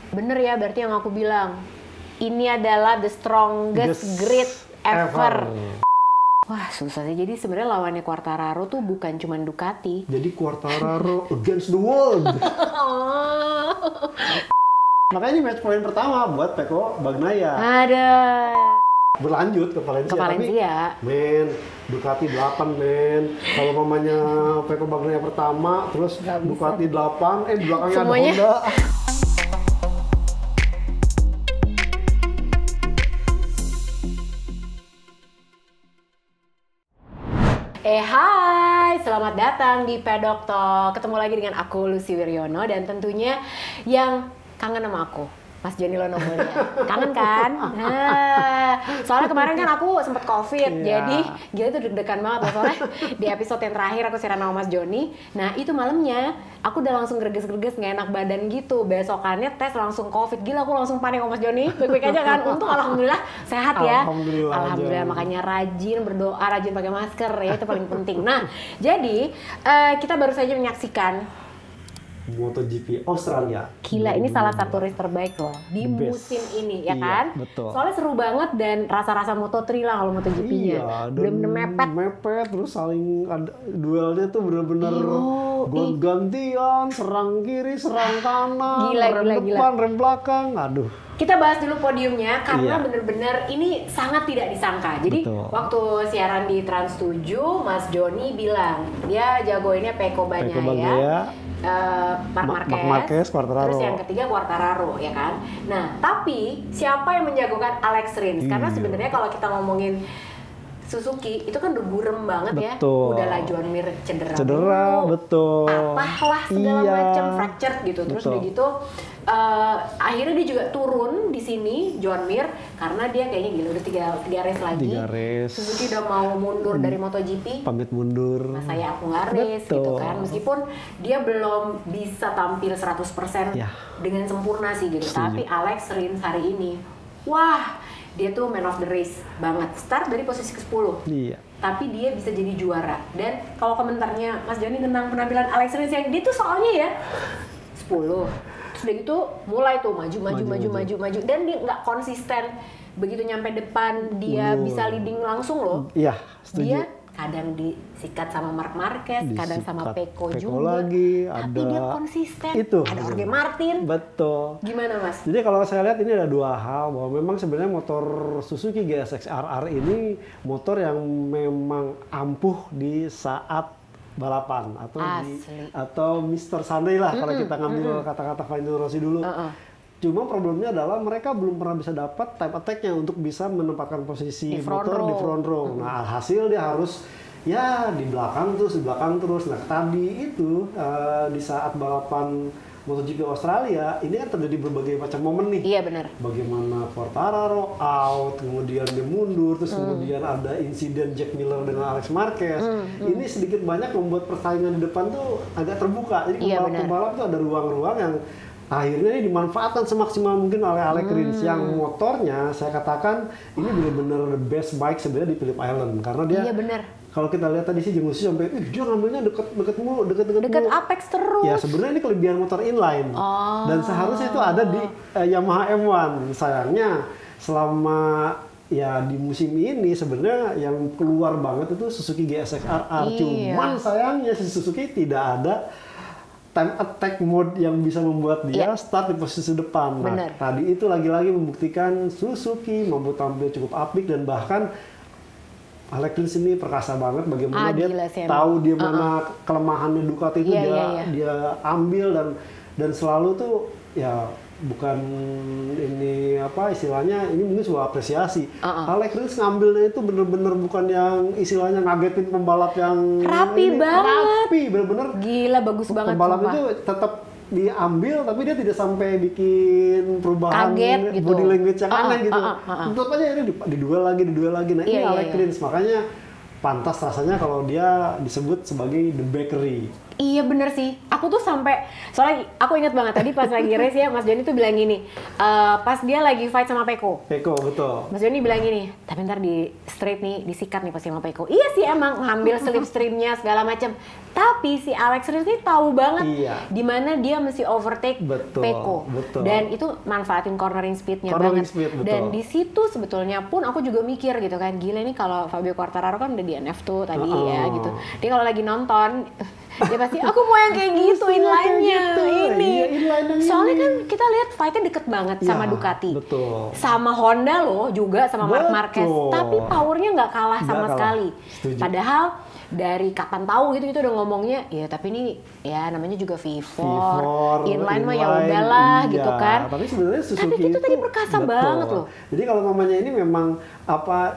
Bener ya, berarti yang aku bilang. Ini adalah the strongest grid ever. Wah, susah sih. Jadi sebenarnya lawannya Quartararo tuh bukan cuma Ducati. Jadi Quartararo against the world. Makanya ini match point pertama buat Pecco Bagnaia. Ada. Berlanjut ke Valencia. Ke Valencia. Tapi, men, Ducati 8, men. Kalau mamanya Pecco Bagnaia pertama, terus Ducati 8, di belakangnya semuanya ada Honda. Hai, selamat datang di Pedok Talk. Ketemu lagi dengan aku Lucy Wiryono dan tentunya yang kangen sama aku, Mas Joni Lonomulya. Kangen kan? Nah, soalnya kemarin kan aku sempet COVID, jadi gila tuh deg-degan banget loh. Soalnya di episode yang terakhir aku siaran sama Mas Joni. Nah itu malamnya aku udah langsung greges-greges, nggak enak badan gitu. Besokannya tes langsung COVID, gila aku langsung panik sama Mas Joni. Baik-baik aja kan? Untung alhamdulillah sehat ya. Alhamdulillah makanya rajin berdoa, rajin pakai masker ya, itu paling penting. Nah jadi kita baru saja menyaksikan MotoGP Australia. Gila, ini salah satu race terbaik loh di musim ini, ya kan? Betul. Soalnya seru banget dan rasa-rasa Moto3 lah kalau MotoGP-nya. Iya, bener-bener mepet. Terus saling ada duelnya tuh bener-bener gantian, serang kiri, serang kanan, rem depan, rem belakang. Aduh. Kita bahas dulu podiumnya karena bener-bener ini sangat tidak disangka. Jadi waktu siaran di Trans 7, Mas Joni bilang dia jagoinnya Pecco Bagnaia. Mark Marquez, Quartararo. Terus yang ketiga Quartararo, ya kan? Nah, tapi siapa yang menjagokan Alex Rins? Karena sebenarnya kalau kita ngomongin Suzuki itu kan udah burem banget ya. Udahlah Joan Mir cedera, betul. Apalah segala macam fractured gitu. Terus udah gitu akhirnya dia juga turun di sini Joan Mir karena dia kayaknya gila udah tiga race lagi. Suzuki udah mau mundur dari MotoGP. Pamit mundur. Nah, aku nggak race gitu kan. Meskipun dia belum bisa tampil 100% dengan sempurna sih gitu. Tapi Alex Rins hari ini, wah, dia tuh man of the race banget. Start dari posisi ke-10. Iya. Tapi dia bisa jadi juara. Dan kalau komentarnya Mas Joni tentang penampilan Alex Rins yang dia tuh soalnya ya 10. Terus udah gitu mulai tuh maju. Dan dia nggak konsisten. Begitu nyampe depan dia bisa leading langsung loh. Iya, setuju. Dia kadang disikat sama Marc Marquez, kadang sama Pecco juga. Tapi dia konsisten. Ada Jorge Martin. Betul. Gimana Mas? Jadi kalau saya lihat ini ada dua hal, bahwa memang sebenarnya motor Suzuki GSX-RR ini motor yang memang ampuh di saat balapan atau Mr. Sunday lah kalau kita ngambil kata-kata Valentino Rossi dulu. Cuma problemnya adalah mereka belum pernah bisa dapat time attack-nya untuk bisa menempatkan posisi motor di front row. Nah, hasil dia harus di belakang terus. Nah, tadi itu di saat balapan MotoGP Australia, ini kan terjadi berbagai macam momen nih. Iya benar. Bagaimana Quartararo out, kemudian dia mundur, terus kemudian ada insiden Jack Miller dengan Alex Marquez. Ini sedikit banyak membuat persaingan di depan tuh agak terbuka. Jadi pembalap tuh ada ruang-ruang yang akhirnya ini dimanfaatkan semaksimal mungkin oleh Alex Rins yang motornya saya katakan ini benar-benar the best bike sebenarnya di Phillip Island karena dia kalau kita lihat tadi sih Jemusi sampai dia ngambilnya deket mulu Apex terus. Ya sebenarnya ini kelebihan motor inline dan seharusnya itu ada di Yamaha M1. Sayangnya selama di musim ini sebenarnya yang keluar banget itu Suzuki GSX-RR. Cuman sayangnya si Suzuki tidak ada time attack mode yang bisa membuat dia start di posisi depan. Nah, tadi itu lagi-lagi membuktikan Suzuki mampu tampil cukup apik dan bahkan Alex Rins ini perkasa banget bagaimana dia tahu di mana kelemahannya Ducati itu dia ambil dan selalu tuh bukan ini apa istilahnya ini mungkin sebuah apresiasi. Alex Rins ngambilnya itu bener-bener bukan yang istilahnya ngagetin pembalap yang rapi bener-bener gila bagus banget pembalap itu tetap diambil tapi dia tidak sampai bikin perubahan body language yang aneh gitu. Tetap aja ini diduel lagi. Nah ini Alex Rins makanya pantas rasanya kalau dia disebut sebagai the bakery. Iya bener sih, aku tuh sampai soalnya aku ingat banget tadi pas lagi race ya Mas Joni tuh bilang gini, pas dia lagi fight sama Peko. Peko, betul. Mas Joni bilang gini, tapi ntar di straight nih disikat nih pasti sama Peko. Iya sih emang ngambil slipstreamnya segala macam. Tapi si Alex Rins ini tahu banget di mana dia mesti overtake Peko. Betul. Dan itu manfaatin cornering speednya banget. Dan di situ sebetulnya pun aku juga mikir gitu kan, gila nih kalau Fabio Quartararo kan udah di NF tuh tadi ya gitu. Dia kalau lagi nonton dia pasti aku mau yang kayak gitu inline-nya gitu. ini. Iya, soalnya kan kita lihat fight-nya deket banget sama Ducati. Betul. Sama Honda loh juga sama Marc Marquez. Tapi powernya nggak kalah sama sekali. Setuju. Padahal dari kapan tahu gitu udah ngomongnya ya tapi ini ya namanya juga V4 inline mah ya udahlah gitu kan. Tapi sebenarnya Suzuki itu tadi perkasa banget loh. Jadi kalau mamanya ini memang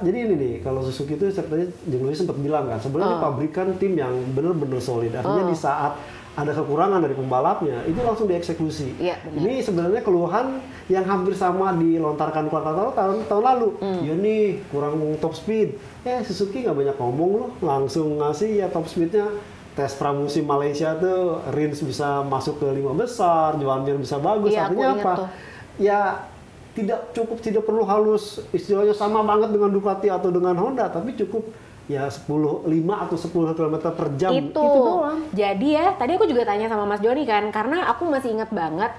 jadi ini nih kalau Suzuki itu sepertinya Jenggoy sempat bilang kan sebenarnya pabrikan tim yang benar-benar solid. Artinya di saat ada kekurangan dari pembalapnya itu langsung dieksekusi. Iya, ini sebenarnya keluhan yang hampir sama dilontarkan Quartararo tahun lalu. Ya nih kurang top speed. Suzuki nggak banyak ngomong loh, langsung ngasih ya top speednya. Tes pramusim Malaysia tuh Rins bisa masuk ke 5 besar, Joan Mir bisa bagus. Artinya apa? Ya tidak perlu halus istilahnya sama banget dengan Ducati atau dengan Honda, tapi cukup ya 5 atau 10 km per jam. Itu doang. Jadi ya, tadi aku juga tanya sama Mas Joni kan, karena aku masih ingat banget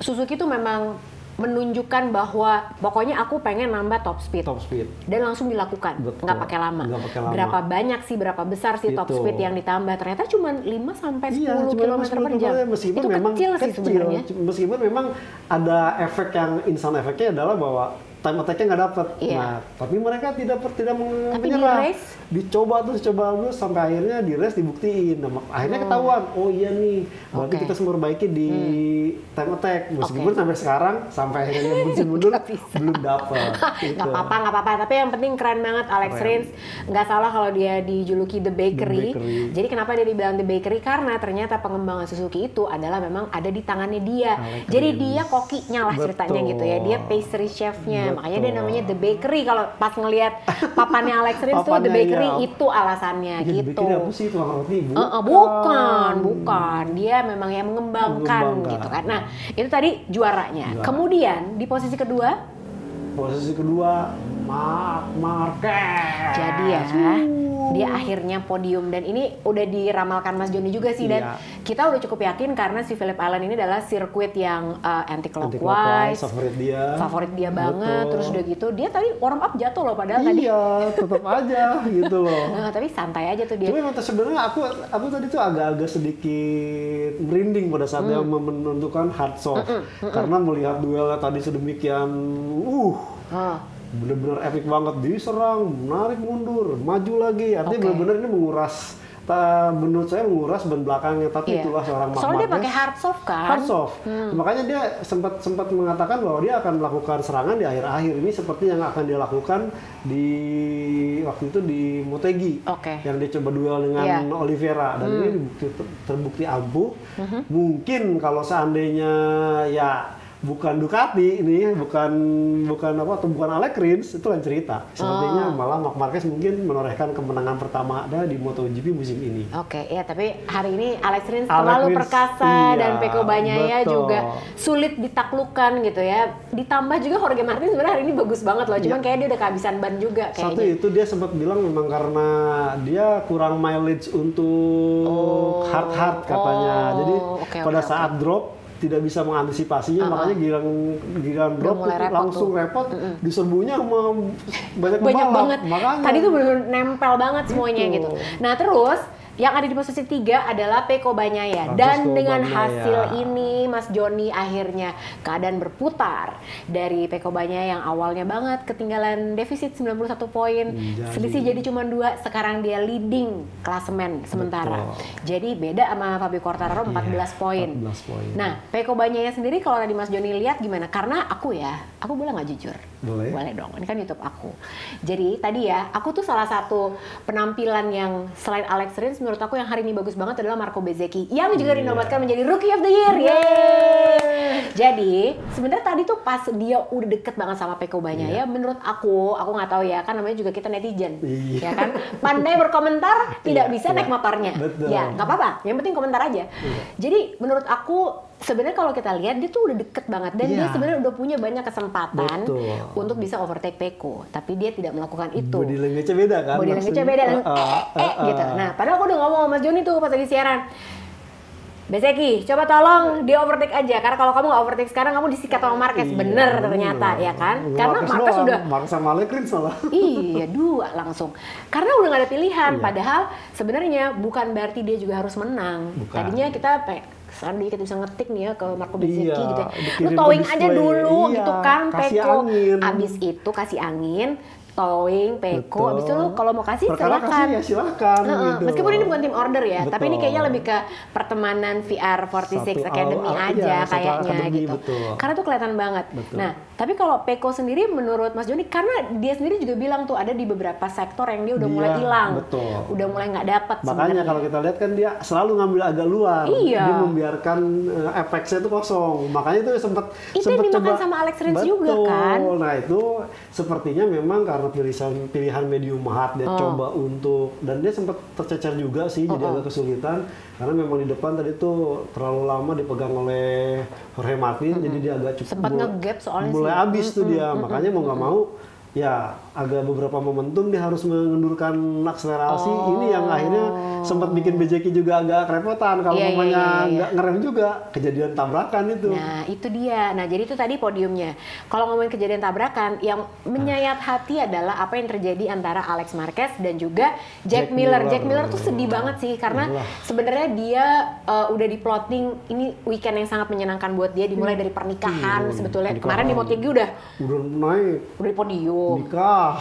Suzuki tuh memang menunjukkan bahwa pokoknya aku pengen nambah top speed. Dan langsung dilakukan, nggak pakai lama. Berapa banyak sih, berapa besar sih top speed yang ditambah? Ternyata cuma 5 sampai 10 km per jam. Itu memang kecil sih sebenarnya. Meskipun memang ada efek yang instan efeknya adalah bahwa time attack-nya nggak dapet. Nah, tapi mereka tidak menyerah. Dicoba terus sampai akhirnya di race dibuktiin. Nah, akhirnya ketahuan, oh iya nih, berarti kita semua perbaiki di time attack. Meskipun sampai sekarang, sampai akhirnya mundur belum dapet. Nggak apa-apa. Tapi yang penting keren banget Alex Rins. Nggak salah kalau dia dijuluki The Bakery. Jadi kenapa dia dibilang The Bakery? Karena ternyata pengembangan Suzuki itu adalah memang ada di tangannya dia. Jadi dia kokinya lah ceritanya gitu ya. Dia pastry chef-nya. Makanya dia namanya The Bakery. Kalau pas ngelihat papannya Alex Rins tuh The Bakery itu alasannya gitu. The Bakery apa sih tukang roti? Bukan. Dia memang yang mengembangkan gitu kan. Nah, itu tadi juaranya. Kemudian di posisi kedua Marc Marquez. Jadi ya, dia akhirnya podium dan ini udah diramalkan Mas Joni juga sih dan kita udah cukup yakin karena si Phillip Island ini adalah sirkuit yang anti-clockwise, favorit dia banget. Terus udah gitu dia tadi warm up jatuh loh padahal tadi. Iya, tetap aja gitu loh. Tapi santai aja tuh dia. Cuma sebenarnya aku tadi tuh agak-agak sedikit merinding pada saat dia menentukan hard soft karena melihat duelnya tadi sedemikian bener-bener epic banget, diserang, menarik mundur, maju lagi, artinya bener-bener ini menurut saya menguras ban belakangnya, tapi itulah seorang Marc Marquez. Soalnya dia pakai hard soft kan? Hard soft, makanya dia sempat mengatakan bahwa dia akan melakukan serangan di akhir-akhir ini seperti yang akan dia lakukan di waktu itu di Motegi, yang dia coba duel dengan Oliveira, dan ini terbukti ampuh. Mungkin kalau seandainya bukan Ducati ini, bukan Alex Rins, itu lain cerita. Sepertinya malah Marc Marquez mungkin menorehkan kemenangan pertama ada di MotoGP musim ini. Ya tapi hari ini Alex Rins terlalu perkasa dan Pecco Bagnaia juga sulit ditaklukkan gitu ya. Ditambah juga Jorge Martin sebenarnya hari ini bagus banget loh, cuman kayaknya dia udah kehabisan ban juga kayaknya. Satu itu dia sempat bilang memang karena dia kurang mileage untuk hard katanya. Jadi pada saat drop tidak bisa mengantisipasinya, makanya giliran drop langsung repot, diserbunya sama banyak banget. Makanya tadi tuh benar-benar nempel banget semuanya gitu. Nah terus yang ada di posisi 3 adalah Pecco Bagnaia. Dan dengan hasil ini Mas Joni akhirnya keadaan berputar dari Pecco Bagnaia yang awalnya banget ketinggalan defisit 91 poin, selisih jadi cuma 2, sekarang dia leading klasemen sementara. Jadi beda sama Fabio Quartararo 14 poin. Nah, Pecco Bagnaia sendiri kalau tadi Mas Joni lihat gimana? Karena aku boleh nggak jujur? Boleh. Boleh dong, ini kan YouTube aku. Jadi tadi ya, aku tuh salah satu penampilan yang selain Alex Rins, menurut aku yang hari ini bagus banget adalah Marco Bezzecchi yang juga dinobatkan menjadi Rookie of the Year. Yeay! Jadi sebenarnya tadi tuh pas dia udah deket banget sama Peko Bagnaia, menurut aku nggak tahu ya, kan namanya juga kita netizen, ya kan, pandai berkomentar, tidak bisa naik motornya. Betul. Ya nggak apa-apa, yang penting komentar aja. Jadi menurut aku sebenarnya kalau kita lihat dia tuh udah deket banget dan dia sebenarnya udah punya banyak kesempatan untuk bisa overtake Peko, tapi dia tidak melakukan itu. Body language-nya beda kan? Body language-nya beda dan gitu. Nah, padahal aku udah ngomong sama Mas Joni tuh pas lagi siaran. Bezzecchi, coba tolong dia overtake aja, karena kalau kamu nggak overtake sekarang kamu disikat sama Marquez. Bener ternyata ya kan? Karena Marquez udah Marquez sama Alex Rins malah. Iya, dua langsung. Karena udah nggak ada pilihan. Padahal sebenarnya bukan berarti dia juga harus menang. Tadinya kita sekarang kita bisa ngetik nih ya ke Marco Bezzecchi gitu ya. Lu towing aja dulu gitu kan Peko. Abis itu kasih angin, towing Peko. Abis itu lu kalau mau kasih silakan. Ya silakan gitu. Meskipun ini bukan tim order ya, tapi ini kayaknya lebih ke pertemanan VR46 Academy aja kayaknya gitu. Karena tuh kelihatan banget. Nah, tapi kalau Peko sendiri menurut Mas Joni, karena dia sendiri juga bilang tuh ada di beberapa sektor yang dia udah mulai hilang. Udah mulai nggak dapat sebenarnya. Makanya kalau kita lihat kan dia selalu ngambil agak luar. Dia membiarkan efeknya itu kosong. Makanya itu sempat dimakan sama Alex Rins juga kan. Nah, itu sepertinya memang karena pilihan medium hard dia coba untuk, dan dia sempat tercecer juga sih, jadi agak kesulitan karena memang di depan tadi tuh terlalu lama dipegang oleh Jorge Martin, jadi dia agak cukup sempat nge-gap soalnya mulai habis tuh dia, makanya mau nggak mau ya agak beberapa momentum dia harus mengendurkan akselerasi. Ini yang akhirnya sempat bikin Bezzecchi juga agak kerepotan kalau mamanya nggak ngerem juga, kejadian tabrakan itu. Nah itu dia, nah jadi itu tadi podiumnya. Kalau ngomongin kejadian tabrakan, yang menyayat hati adalah apa yang terjadi antara Alex Marquez dan juga Jack Miller. Jack Miller tuh sedih banget sih, karena sebenarnya dia udah di plotting ini weekend yang sangat menyenangkan buat dia, dimulai dari pernikahan sebetulnya. Kemarin di Motegi udah naik, udah di podium. Nikah.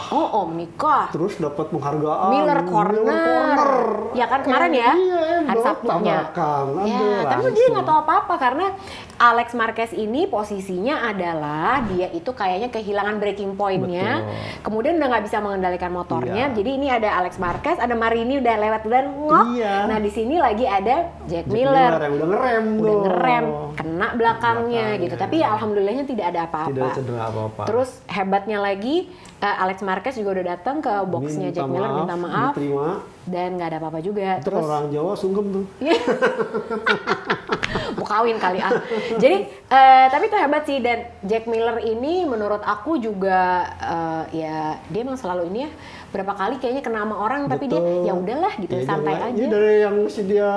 Nikah. Terus dapat penghargaan. Miller Corner. Ya kan kemarin ya. Hari Sabtunya. Ya, tapi dia nggak tahu apa-apa karena Alex Marquez ini posisinya adalah dia itu kayaknya kehilangan breaking point-nya. Kemudian udah nggak bisa mengendalikan motornya. Jadi ini ada Alex Marquez, ada Marini udah lewat dan ngop. Nah, di sini lagi ada Jack Miller yang udah ngerem kena belakangnya gitu. Tapi ya alhamdulillahnya tidak ada apa-apa. Tidak cedera apa-apa. Terus hebatnya lagi Alex Marquez juga udah datang ke boxnya Jack Miller, minta maaf, diterima, dan nggak ada apa-apa juga. Itu terus orang Jawa sungkem tuh. Mau kawin kali Jadi tapi itu hebat sih, dan Jack Miller ini menurut aku juga ya dia emang selalu ini ya, berapa kali kayaknya kena sama orang. Tapi dia ya udahlah gitu, santai aja. Ini dari yang si dia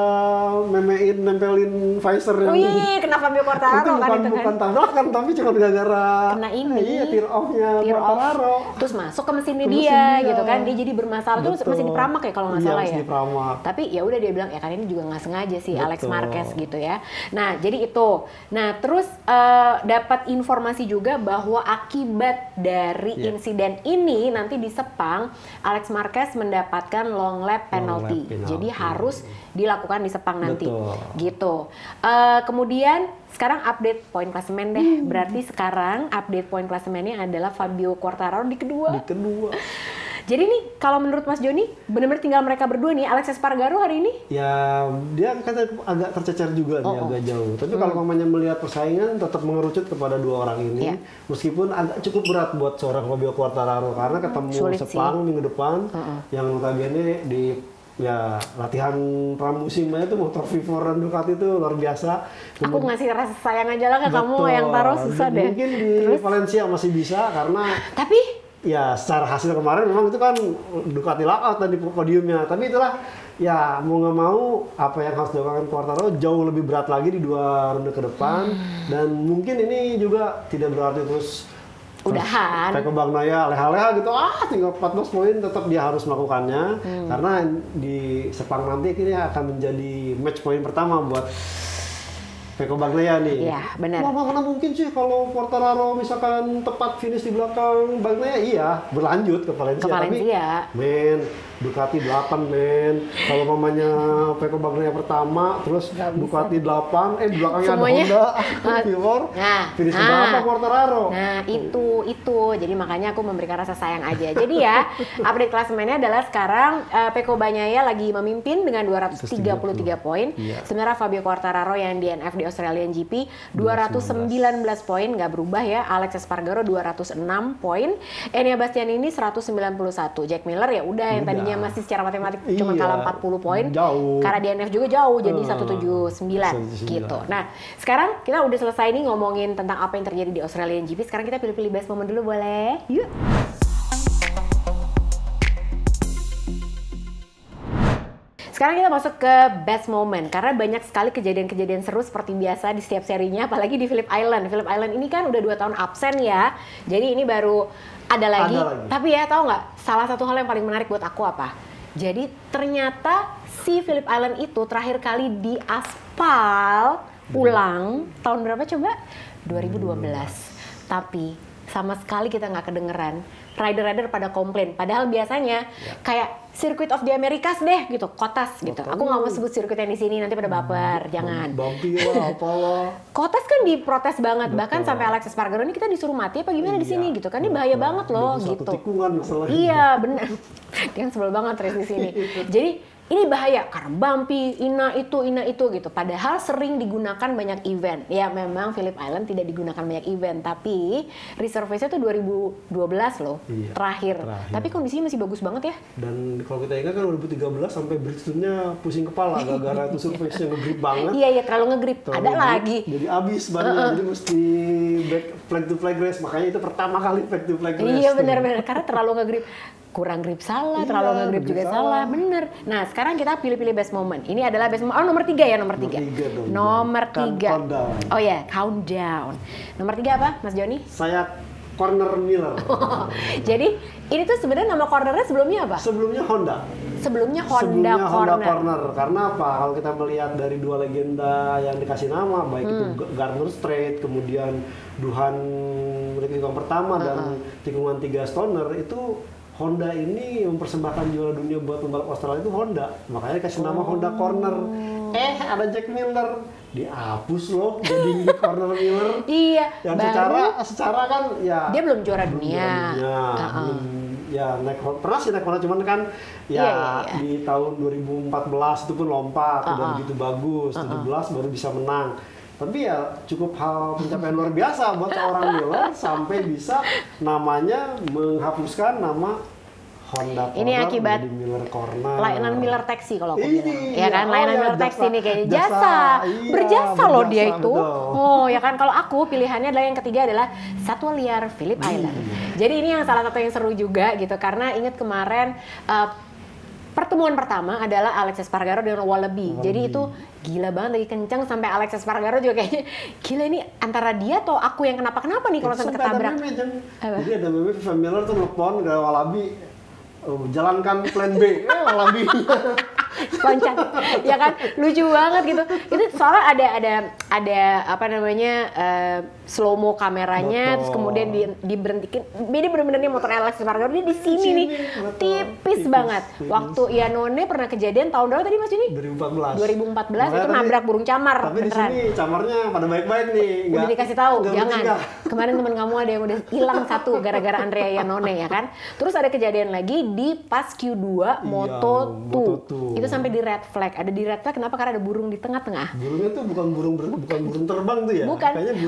memein nempelin visor yang kena Fabio Quartararo kan itu kan. Bukan tabrakan tapi cuma gara-gara kena ini. Tear off-nya Quartararo. Terus masuk ke mesinnya dia gitu kan. Dia jadi bermasalah. Terus mesin dipramak ya kalau nggak salah ya. Tapi ya udah dia bilang ya kan ini juga nggak sengaja sih Alex Marquez gitu ya. Nah, jadi itu. Nah, terus dapat informasi juga bahwa akibat dari insiden ini nanti di Sepang Alex Marquez mendapatkan long lap penalty. Jadi harus dilakukan di Sepang nanti. Gitu. Kemudian sekarang update poin klasemen deh. Berarti sekarang update poin klasemennya adalah Fabio Quartararo di kedua. Jadi nih kalau menurut Mas Joni benar-benar tinggal mereka berdua nih. Alex Espargaro hari ini? Ya dia kan agak tercecer juga nih, agak jauh. Tapi kalau mamanya melihat persaingan tetap mengerucut kepada dua orang ini. Meskipun agak cukup berat buat seorang Fabio Quartararo karena ketemu Sepang minggu depan yang notabene di latihan pramusimnya itu motor V4 dan Ducati itu luar biasa. Aku ngasih rasa sayang aja lah ke kamu yang taruh susah deh. Mungkin di Valencia masih bisa karena ya secara hasil kemarin memang itu kan Ducati lockout tadi podiumnya, tapi itulah ya mau nggak mau apa yang harus dilakukan Quartararo jauh lebih berat lagi di 2 ronde ke depan. Dan mungkin ini juga tidak berarti terus udahan Peko Bagnaia leha-leha gitu, tinggal 14 poin, tetap dia harus melakukannya karena di Sepang nanti akhirnya akan menjadi match point pertama buat Peko Bagnaia nih. Iya, benar. Mana mungkin sih kalau Quartararo misalkan tepat finish di belakang Bagnaia, berlanjut ke Valencia. Tapi Ducati 8 men. Kalau mamanya Pecco Bagnaia pertama, terus Ducati 8, di belakangnya semuanya ada Honda, Timor, finish berapa Quartararo. Nah itu, jadi makanya aku memberikan rasa sayang aja. Jadi ya, update klasemennya adalah sekarang Pecco Bagnaia lagi memimpin dengan 233 poin. Iya. Sebenarnya Fabio Quartararo yang DNF di Australian GP 219 poin, nggak berubah ya. Alex Espargaro 206 poin, Enea Bastianini 191, Jack Miller ya udah yang tadinya masih secara matematik cuma kalah 40 poin, karena DNF juga jauh jadi 179 gitu. Nah sekarang kita udah selesai nih ngomongin tentang apa yang terjadi di Australian GP. Sekarang kita pilih-pilih best moment dulu, boleh? Yuk. Sekarang kita masuk ke best moment, karena banyak sekali kejadian-kejadian seru seperti biasa di setiap serinya, apalagi di Phillip Island. Phillip Island ini kan udah 2 tahun absen ya, jadi ini baru ada lagi. Tapi ya tahu nggak, salah satu hal yang paling menarik buat aku apa? Jadi ternyata si Phillip Island itu terakhir kali diaspal ulang tahun berapa coba? 2012. Tapi sama sekali kita nggak kedengeran rider-rider pada komplain. Padahal biasanya kayak Circuit of the Americas deh gitu, Kotas gitu. Aku nggak mau sebut sirkuit yang di sini, nanti pada baper, jangan. Bumpy lah, apalah. Kotas kan diprotes banget, bahkan sampai Alex Espargaro ini kita disuruh mati apa gimana di sini gitu kan, ini bahaya banget loh gitu. Tikungan masalahnya. Iya bener, dia kan sebel banget race di sini. Jadi ini bahaya karena bumpy, ina itu gitu. Padahal sering digunakan banyak event. Ya memang Phillip Island tidak digunakan banyak event, tapi reserve race-nya tuh 2012 loh, terakhir. Tapi kondisinya masih bagus banget ya. Dan kalau kita ingat kan 2013 sampai Bridgestone-nya pusing kepala gara-gara itu surface-nya nge-grip banget. Iya terlalu nge-grip. Ada lagi. Jadi abis bannya, jadi mesti back flag to flag race. Makanya itu pertama kali flag to flag race. Iya benar-benar karena terlalu nge-grip. Kurang grip salah, terlalu nge-grip juga salah, bener. Nah sekarang kita pilih-pilih best moment. Ini adalah best moment, nomor 3 ya, nomor 3. Nomor 3. Oh ya, countdown. Nomor 3 apa, Mas Joni? Saya Corner Miller. Jadi ini tuh sebenarnya nama cornernya sebelumnya apa? Sebelumnya Honda. Sebelumnya Honda Corner. Karena apa? Kalau kita melihat dari 2 legenda yang dikasih nama, baik itu Gardner Strait, kemudian Duhan tikungan pertama dan tikungan 3 Stoner, itu Honda ini mempersembahkan juara dunia buat pembalap Australia itu Honda. Makanya dikasih nama Honda Corner. Ada Jack Miller. Dihapus loh jadi di Corner Miller. Iya. Yang secara kan ya dia belum juara dunia. Pernah sih naik Honda, cuman kan di tahun 2014 itu pun lompat, udah begitu bagus, 17 baru bisa menang. Tapi ya cukup hal pencapaian luar biasa buat seorang Miller sampai bisa namanya menghapuskan nama Honda Corner. Ini akibat Miller Corner. Layanan Miller Taxi kalau aku bilang. Ya kan, layanan Miller Taxi ini kayaknya berjasa loh dia itu. Betul. Oh ya kan, kalau aku pilihannya adalah yang ketiga adalah Satwa Liar Phillip Island. Jadi ini yang salah satu yang seru juga gitu, karena ingat kemarin pertemuan pertama adalah Alex Espargaro dengan Wallaby. Jadi itu gila banget, lagi kencang sampai Alex Espargaro juga kayaknya gila, ini antara dia atau aku yang kenapa-kenapa nih kalau sampai ketabrak. Jadi ada meme Phillip Miller tuh nelfon ke Wallaby, jalankan plan B, Wallaby. Loncat, ya kan, lucu banget gitu. Itu soalnya ada apa namanya slow mo kameranya, terus kemudian diberhentikan. Dia benar-benar nih motor Alex Espargaro dia di sini nih, tipis banget. Waktu Iannone pernah kejadian tahun berapa tadi Mas Juni? 2014 itu nabrak burung camar. Tapi beneran. Di sini camarnya pada baik-baik nih. Udah dikasih tahu, jangan. Kemarin teman kamu ada yang udah hilang satu gara-gara Andrea Iannone ya kan. Terus ada kejadian lagi di pas Q2 Moto2. Itu sampai di red flag. Ada di red flag kenapa? Karena ada burung di tengah-tengah. Burungnya tuh bukan burung terbang tuh ya?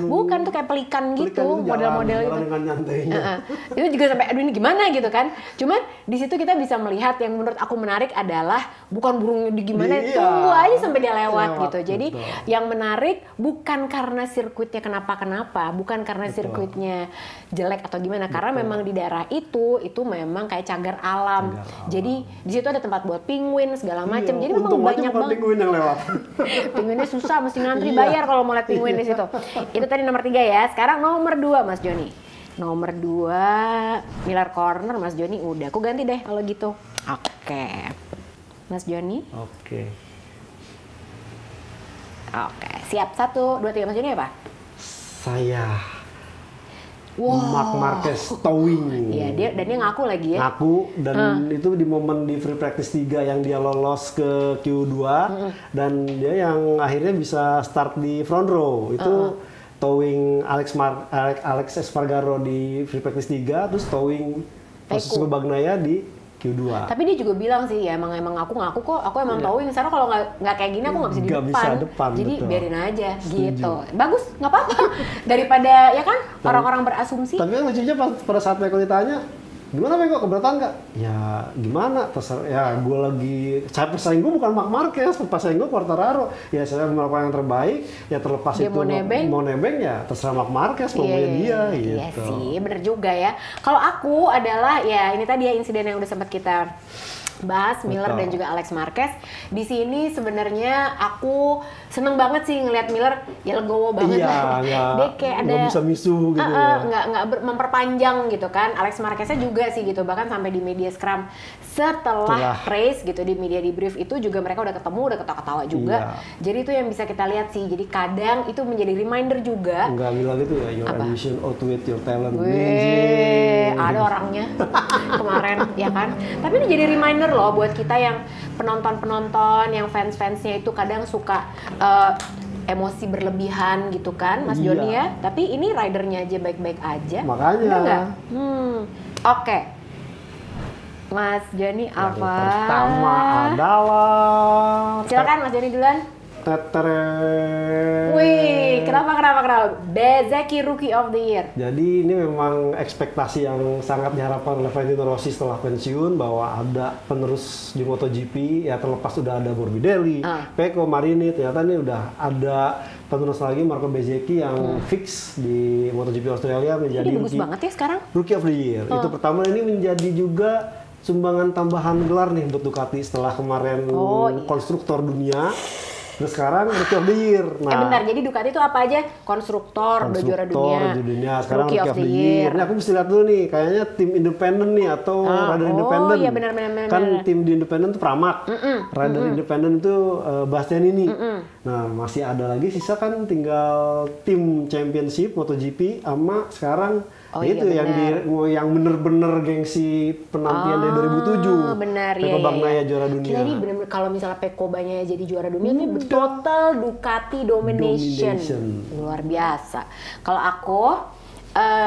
Bukan tuh kayak pelikan gitu, model-model itu. Dengan nyantainya. Itu juga sampai aduh ini gimana gitu kan. Cuman di situ kita bisa melihat yang menurut aku menarik adalah bukan burungnya di gimana, tunggu aja sampai dia lewat gitu. Jadi yang menarik bukan karena sirkuitnya kenapa-kenapa, bukan karena sirkuitnya jelek atau gimana, karena memang di daerah itu memang kayak cagar alam. Jadi di situ ada tempat buat penguin segala macam. Jadi memang banyak banget penguin yang lewat. Penguinnya susah, mesti ngantri bayar kalau mau lihat penguin di situ. Itu tadi nomor 3 ya. Sekarang nomor 2 Mas Joni. Nomor 2 Miller Corner Mas Joni udah. Aku ganti deh kalau gitu. Oke. Mas Joni? Oke. Siap. 1, 2, 3 Mas Joni apa? Saya Marc Marquez towing. Iya, dia ngaku lagi ya. Ngaku dan itu di momen di free practice 3 yang dia lolos ke Q2 dan dia yang akhirnya bisa start di front row. Itu towing Alex Espargaro di free practice 3 terus towing Francisco Bagnaia di Q2. Tapi dia juga bilang sih ya emang aku ngaku kok aku emang towing. Karena kalau nggak kayak gini aku nggak bisa di depan. Jadi betul. Biarin aja. Gitu. Bagus, nggak apa-apa. Daripada ya kan orang-orang berasumsi. Tapi yang lucunya pada saat Peko ditanya, gimana Peko, keberatan nggak? Ya gimana, terserah. Ya gue lagi, saya pesaing gue bukan Marc Marquez, pesaing gue Quartararo. Ya saya melakukan yang terbaik, ya terlepas dia itu mau nebeng ya terserah Marc Marquez, maunya dia gitu. Iya sih, bener juga ya. Kalau aku adalah ya ini tadi ya insiden yang udah sempat kita bahas, Miller dan juga Alex Marquez. Di sini sebenarnya aku seneng banget sih ngelihat Miller ya legowo banget. Iya, dia kayak ada nggak bisa misuh gitu. Nggak memperpanjang gitu kan. Alex Marqueznya juga sih gitu, bahkan sampai di media scrum setelah race gitu, di media debrief itu juga mereka udah ketemu, udah ketawa-ketawa juga. Jadi itu yang bisa kita lihat sih. Jadi kadang itu menjadi reminder juga. Nggak bilang gitu ya, your ambition outweigh your talent. Ada orangnya kemarin ya kan. Tapi ini jadi reminder loh buat kita yang penonton-penonton, yang fans-fansnya itu kadang suka emosi berlebihan gitu kan, Mas Joni ya. Tapi ini ridernya aja baik-baik aja. Makanya. Oke. Mas Joni apa? Pertama adalah. Silakan Mas Joni duluan. Wih, kenapa? Bezzecchi Rookie of the Year. Jadi ini memang ekspektasi yang sangat diharapkan oleh Valentino Rossi setelah pensiun bahwa ada penerus di MotoGP, ya terlepas sudah ada Morbidelli, Pecco, Marini, ternyata ini udah ada penerus lagi Marco Bezzecchi yang fix di MotoGP Australia menjadi bagus banget ya sekarang. Rookie of the Year. Itu pertama, ini menjadi juga sumbangan tambahan gelar nih buat Ducati setelah kemarin konstruktor dunia. Terus sekarang Rookie of the Year. Nah, bentar, jadi Ducati itu apa aja? Konstruktor udah juara dunia. Sekarang Rookie of the Year. Ini aku mesti lihat dulu nih, kayaknya tim independen nih atau rider independen. Iya benar. Kan tim di independen tuh Pramac. Rider independen itu Bastianini. Nah, masih ada lagi sisa kan tinggal tim championship MotoGP sama sekarang itu yang bener-bener gengsi penantian dari 2007. Benar, Pecco Bagnaia juara dunia. Kira ini bener-bener kalau misalnya Pecco Bagnaia jadi juara dunia ini total Ducati domination. Luar biasa. Kalau aku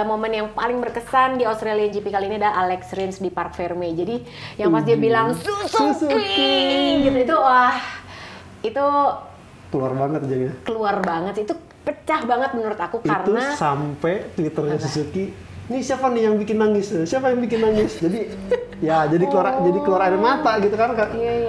momen yang paling berkesan di Australian GP kali ini adalah Alex Rins di Parc Ferme. Jadi yang pas dia bilang Suzuki gitu, itu itu keluar banget aja. Keluar banget itu pecah banget menurut aku itu karena sampai Twitternya Suzuki, ini siapa nih yang bikin nangis? Siapa yang bikin nangis? Jadi keluar air mata gitu kan.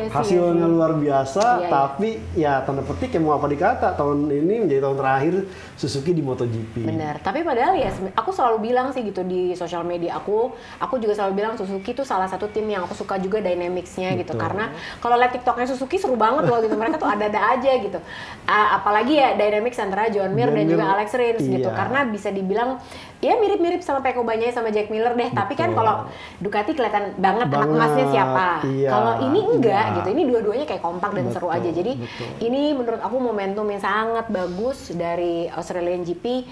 Hasilnya luar biasa, tapi ya tanda petik yang mau apa dikata, tahun ini menjadi tahun terakhir Suzuki di MotoGP. Benar, tapi padahal ya aku selalu bilang sih gitu di sosial media aku juga selalu bilang Suzuki itu salah satu tim yang aku suka juga dynamics-nya gitu. Karena kalau lihat TikTok-nya Suzuki seru banget loh gitu. Mereka tuh ada-ada aja gitu. Apalagi ya dynamics antara John Mir dan juga Alex Rins gitu. Karena bisa dibilang ya mirip-mirip sama Pecco Bagnaia sama Jack Miller deh. Tapi kan kalau Ducati kelihatan banget anak emasnya siapa. Kalau ini enggak gitu. Ini dua-duanya kayak kompak dan seru aja. Jadi ini menurut aku momentum yang sangat bagus dari Australian GP.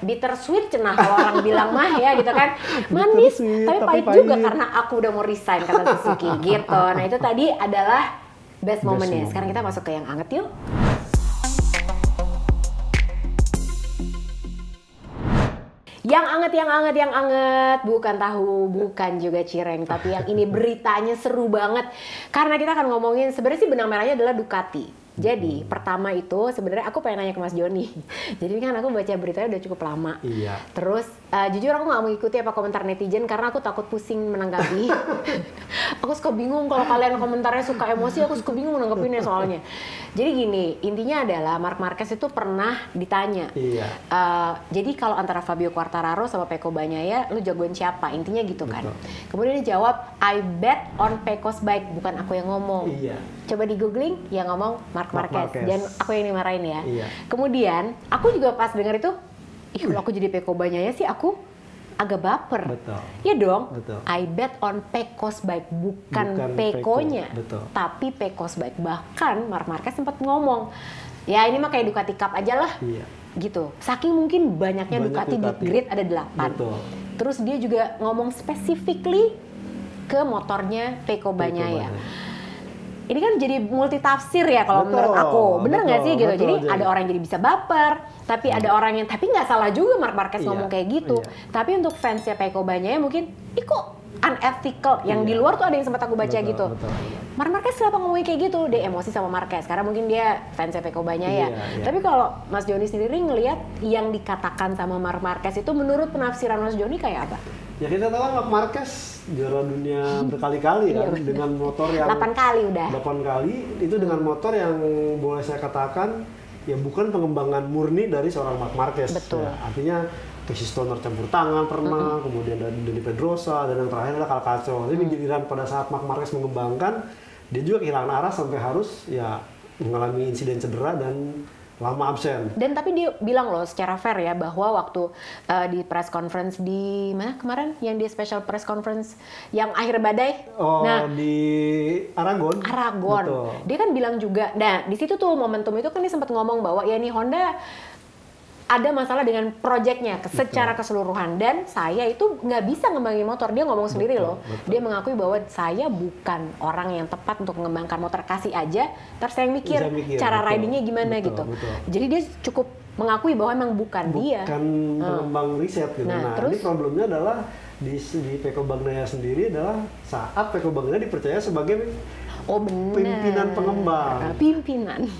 Bittersweet cenah kalau orang bilang mah ya gitu kan. Manis tapi pahit juga karena aku udah mau resign kata Suzuki gitu. Nah itu tadi adalah best moment-nya. Sekarang kita masuk ke yang anget yuk. Yang anget, bukan tahu, bukan juga cireng, tapi yang ini beritanya seru banget. Karena kita akan ngomongin, sebenarnya sih benang merahnya adalah Ducati. Jadi pertama itu sebenarnya aku pengen nanya ke Mas Joni. Jadi kan aku baca beritanya udah cukup lama. Iya. Terus jujur aku nggak mengikuti apa komentar netizen karena aku takut pusing menanggapi. Aku suka bingung kalau kalian komentarnya suka emosi, aku suka bingung menanggapinnya soalnya. Jadi gini, intinya adalah Marc Marquez itu pernah ditanya. Iya. Jadi kalau antara Fabio Quartararo sama Pecco Bagnaia, lu jagoin siapa? Intinya gitu kan. Kemudian dia jawab, I bet on Pecco's bike, bukan aku yang ngomong. Iya. Coba di googling, yang ngomong Marc Marquez. Dan aku yang dimarahin ya. Iya. Kemudian aku juga pas denger itu, kalau aku jadi Pecco Bagnaia sih aku agak baper. Betul. Ya dong. Betul. I bet on Pecco's bike, bukan Pecco-nya, tapi Pecco's bike. Bahkan Marc Marquez sempat ngomong, ya ini mah kayak Ducati Cup aja lah. Iya. gitu. Saking mungkin banyaknya Ducati di grid ada 8. Betul. Terus dia juga ngomong specifically ke motornya Pecco Bagnaia. Ini kan jadi multitafsir ya kalau menurut aku. Bener nggak sih gitu? Jadi ada orang yang jadi bisa baper, tapi ada orang yang tapi nggak salah juga Marc Marquez ngomong kayak gitu. Tapi untuk fansnya Pecco Bagnaia mungkin, ih kok unethical. Yang di luar tuh ada yang sempat aku baca gitu. Marc Marquez kenapa ngomongin kayak gitu? Dia emosi sama Marquez karena mungkin dia fansnya Pecco Bagnaia. Tapi kalau Mas Joni sendiri ngelihat yang dikatakan sama Marc Marquez itu menurut penafsiran Mas Joni kayak apa? Ya kita tahu Marc Marquez juara dunia berkali-kali kan dengan motor yang 8 kali udah. 8 kali itu dengan motor yang boleh saya katakan ya bukan pengembangan murni dari seorang Marc Marquez. Betul. Ya, artinya Casey Stoner campur tangan pernah, kemudian Dani Pedrosa, dan yang terakhir adalah Cal Catterall. Jadi giliran pada saat Marc Marquez mengembangkan, dia juga kehilangan arah sampai harus ya mengalami insiden cedera dan lama absen. Dan tapi dia bilang loh secara fair ya bahwa waktu di press conference di mana kemarin yang di special press conference yang akhir badai. Di Aragon. Betul. Dia kan bilang juga. Nah, di situ tuh momentum itu kan dia sempat ngomong bahwa ya nih Honda ada masalah dengan proyeknya secara keseluruhan dan saya itu nggak bisa ngembangin motor. Dia ngomong sendiri loh. Dia mengakui bahwa saya bukan orang yang tepat untuk mengembangkan motor, kasih aja terus saya mikir cara ridingnya gimana gitu. Jadi dia cukup mengakui bahwa emang bukan dia pengembang riset gitu. Nah terus, ini problemnya adalah di Pecco Bagnaia sendiri adalah saat Pecco Bagnaia dipercaya sebagai pimpinan pengembang.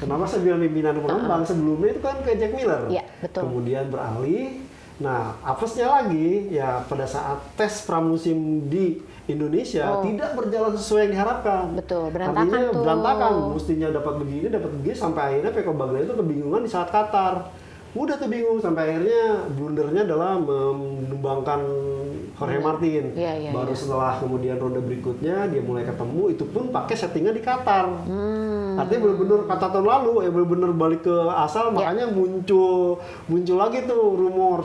Kenapa saya bilang pimpinan pengembang? Sebelumnya itu kan kayak Jack Miller. Ya, betul. Kemudian beralih. Nah, apesnya lagi ya pada saat tes pramusim di Indonesia tidak berjalan sesuai yang diharapkan. Betul, berantakan. Artinya berantakan. Mestinya dapat begini sampai akhirnya Pecco Bagnaia itu kebingungan di saat Qatar. Udah tuh bingung sampai akhirnya blundernya adalah menumbangkan Jorge Martin. Baru setelah kemudian ronde berikutnya dia mulai ketemu, itu pun pakai settingnya di Qatar. Artinya benar-benar kata tahun lalu ya benar-benar balik ke asal, makanya muncul lagi tuh rumor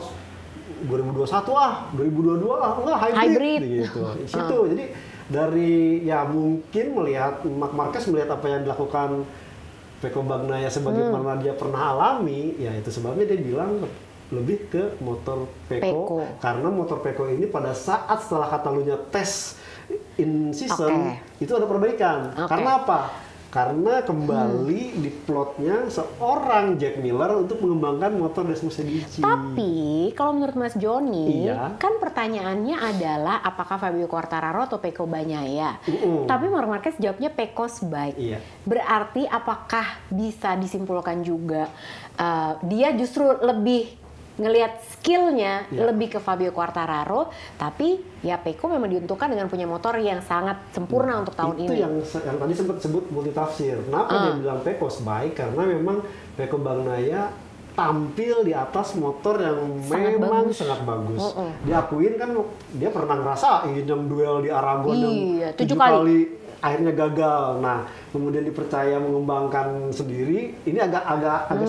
2021 2022 enggak hybrid gitu. Situ. Jadi dari ya mungkin melihat Marc Marquez melihat apa yang dilakukan Pecco Bagnaia sebagaimana dia pernah alami, ya itu sebabnya dia bilang lebih ke motor Pecco. Karena motor Pecco ini pada saat setelah Catalunya tes in season itu ada perbaikan. Karena apa? Karena kembali di plotnya seorang Jack Miller untuk mengembangkan motor Desmos Edici. Tapi kalau menurut Mas Joni, kan pertanyaannya adalah apakah Fabio Quartararo atau Pecco Bagnaia? Tapi Marc Marquez jawabnya Pecco's bike. Berarti apakah bisa disimpulkan juga dia justru lebih ngelihat skillnya lebih ke Fabio Quartararo, tapi ya Pecco memang diuntungkan dengan punya motor yang sangat sempurna untuk tahun ini. Itu yang tadi sempat sebut multitafsir. Kenapa dia bilang Pecco's bike? Karena memang Pecco Bagnaia tampil di atas motor yang memang sangat bagus. Diakuin kan dia pernah ngerasain yang duel di Aragon yang 7 kali akhirnya gagal. Nah, kemudian dipercaya mengembangkan sendiri. Ini agak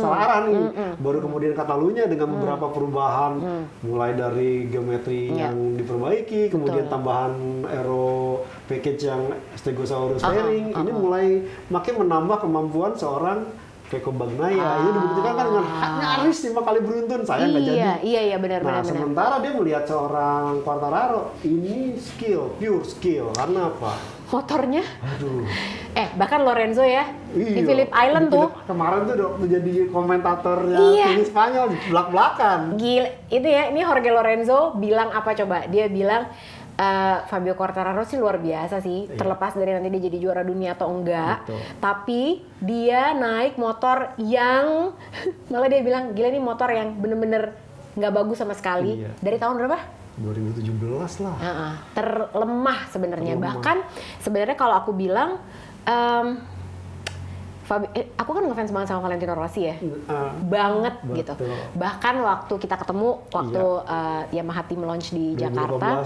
salah arah nih. Baru kemudian Catalunya dengan beberapa perubahan, mulai dari geometri yang diperbaiki, kemudian tambahan aero package yang Stegosaurus fairing, ini mulai makin menambah kemampuan seorang Pecco Bagnaia. Ini dibuktikan kan dengan nyaris 5 kali beruntun, saya nggak jadi. Iya benar. Sementara dia melihat seorang Quartararo, ini pure skill. Karena apa? Motornya? Bahkan Lorenzo ya, di Phillip Island tuh. Kemarin tuh waktu jadi komentatornya tim Spanyol, di belak-belakan. Gila, itu ya, ini Jorge Lorenzo bilang apa coba? Dia bilang, Fabio Quartararo sih luar biasa sih, terlepas dari nanti dia jadi juara dunia atau enggak. Tapi dia naik motor yang, malah dia bilang, gila nih motor yang bener-bener nggak bagus sama sekali. Dari tahun berapa? 2017 lah. Terlemah sebenarnya. Bahkan sebenarnya kalau aku bilang aku kan ngefans banget sama Valentino Rossi ya, banget gitu. Bahkan waktu kita ketemu waktu Yamaha Team Launch di Jakarta,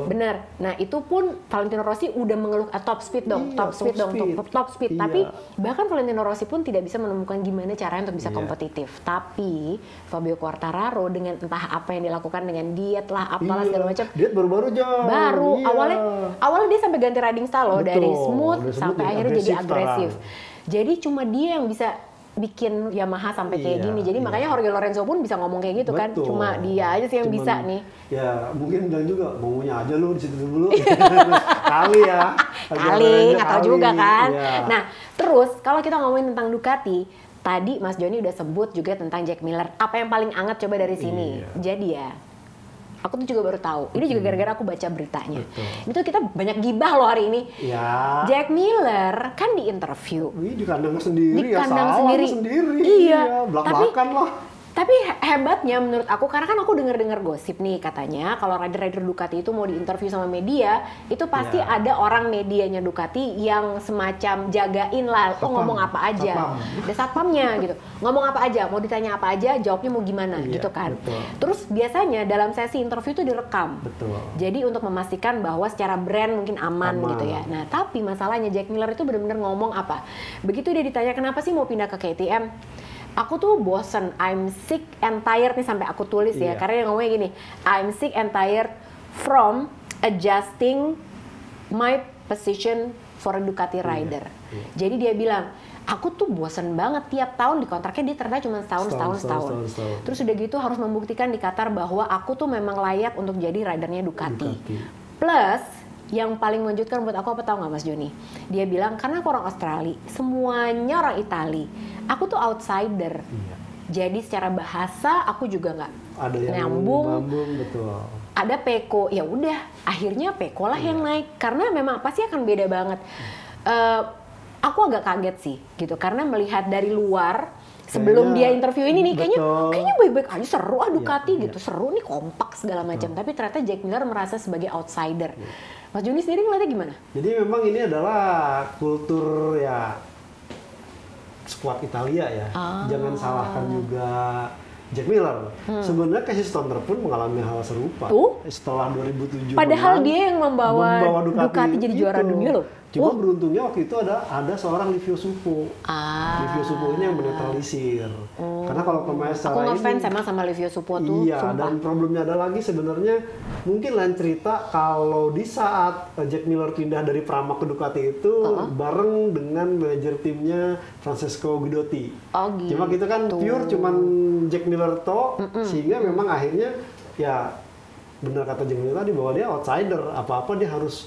bener. Nah itu pun Valentino Rossi udah mengeluh top speed dong. Tapi bahkan Valentino Rossi pun tidak bisa menemukan gimana caranya untuk bisa kompetitif. Tapi Fabio Quartararo dengan entah apa yang dilakukan dengan diet lah, apalah segala macam. Diet baru-baru aja. Awalnya dia sampai ganti riding style loh, dari smooth sampai akhirnya jadi agresif. Jadi cuma dia yang bisa bikin Yamaha sampai kayak gini. Jadi makanya Jorge Lorenzo pun bisa ngomong kayak gitu kan. Cuma dia aja sih yang bisa nih. Ya mungkin bilang juga maunya aja lu di situ dulu. Kali ya. Kali, nggak tahu juga kan. Nah, terus kalau kita ngomongin tentang Ducati, tadi Mas Joni udah sebut juga tentang Jack Miller. Apa yang paling anget coba dari sini? Jadi ya, aku tuh juga baru tahu. Ini juga gara-gara aku baca beritanya. Ini tuh kita banyak gibah loh hari ini. Ya. Jack Miller kan di interview. Di kandang sendiri di kandang sendiri. Iya, belak-belakan lah. Tapi hebatnya menurut aku, karena kan aku dengar gosip nih katanya kalau rider-rider Ducati itu mau diinterview sama media, itu pasti ada orang medianya Ducati yang semacam jagain lah, ngomong apa aja. Ada satpamnya gitu. Ngomong apa aja, mau ditanya apa aja, jawabnya mau gimana gitu kan. Betul. Terus biasanya dalam sesi interview itu direkam. Betul. Jadi untuk memastikan bahwa secara brand mungkin aman gitu ya. Nah, tapi masalahnya Jack Miller itu benar-benar ngomong apa? Begitu dia ditanya kenapa sih mau pindah ke KTM? Aku tuh bosen, I'm sick and tired nih sampai aku tulis ya, karena dia ngomongnya gini, I'm sick and tired from adjusting my position for a Ducati rider. Jadi dia bilang, aku tuh bosen banget tiap tahun di kontraknya dia ternyata cuma setahun. Terus udah gitu harus membuktikan di Qatar bahwa aku tuh memang layak untuk jadi ridernya Ducati. Plus yang paling mengejutkan buat aku apa tahu nggak Mas Joni? Dia bilang karena aku orang Australia, semuanya orang Itali, aku tuh outsider. Jadi secara bahasa aku juga nggak nyambung. Betul. Ada Peko, ya udah akhirnya Peko lah yang naik karena memang pasti akan beda banget. Aku agak kaget sih gitu karena melihat dari luar. Sebelum dia interview ini nih, kayaknya baik-baik aja, seru Ducati gitu, seru nih, kompak segala macam. Tapi ternyata Jack Miller merasa sebagai outsider. Mas Joni sendiri ngeliatnya gimana? Jadi memang ini adalah kultur ya skuad Italia ya. Jangan salahkan juga Jack Miller. Sebenarnya Casey Stoner pun mengalami hal serupa. Setelah 2007. Padahal dia yang membawa Ducati jadi juara dunia loh. Cuma beruntungnya waktu itu ada seorang Livio Suppo. Livio Suppo ini yang menetralisir. Karena kalau pemain secara aku ngefans emang sama Livio Suppo tuh. Iya, sumpah. Dan problemnya ada lagi sebenarnya mungkin lain cerita kalau di saat Jack Miller pindah dari Pramac ke Ducati itu bareng dengan manajer timnya Francesco Guidotti. Gitu. Cuma gitu kan pure cuman Jack Miller sehingga memang akhirnya ya benar kata Jack Miller tadi bahwa dia outsider, apa-apa dia harus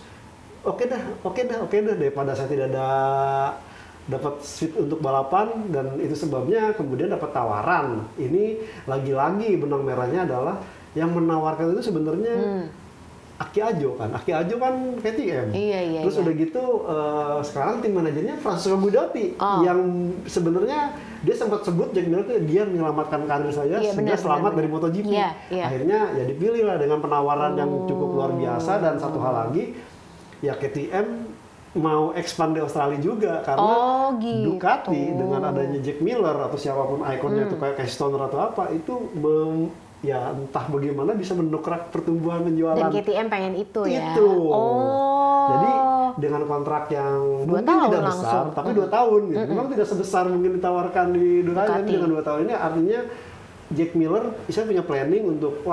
oke dah daripada saya tidak ada dapat seat untuk balapan dan itu sebabnya kemudian dapat tawaran. Ini lagi-lagi benang merahnya adalah yang menawarkan itu sebenarnya Aki Ajo kan KTM. Terus udah gitu sekarang tim manajernya Francesco Guidotti yang sebenarnya dia sempat sebut Jack Miller itu dia menyelamatkan karir saya sehingga selamat dari MotoGP. Akhirnya ya dipilih lah dengan penawaran yang cukup luar biasa dan satu hal lagi ya KTM mau expand di Australia juga karena Ducati dengan adanya Jack Miller atau siapapun ikonnya itu kayak Stoner atau apa itu ya entah bagaimana bisa mendongkrak pertumbuhan penjualan. Dan KTM pengen itu ya. Jadi dengan kontrak yang mungkin tidak besar, tapi 2 tahun gitu. Memang tidak sebesar mungkin ditawarkan di Ducati. Dengan 2 tahun ini artinya Jack Miller bisa punya planning untuk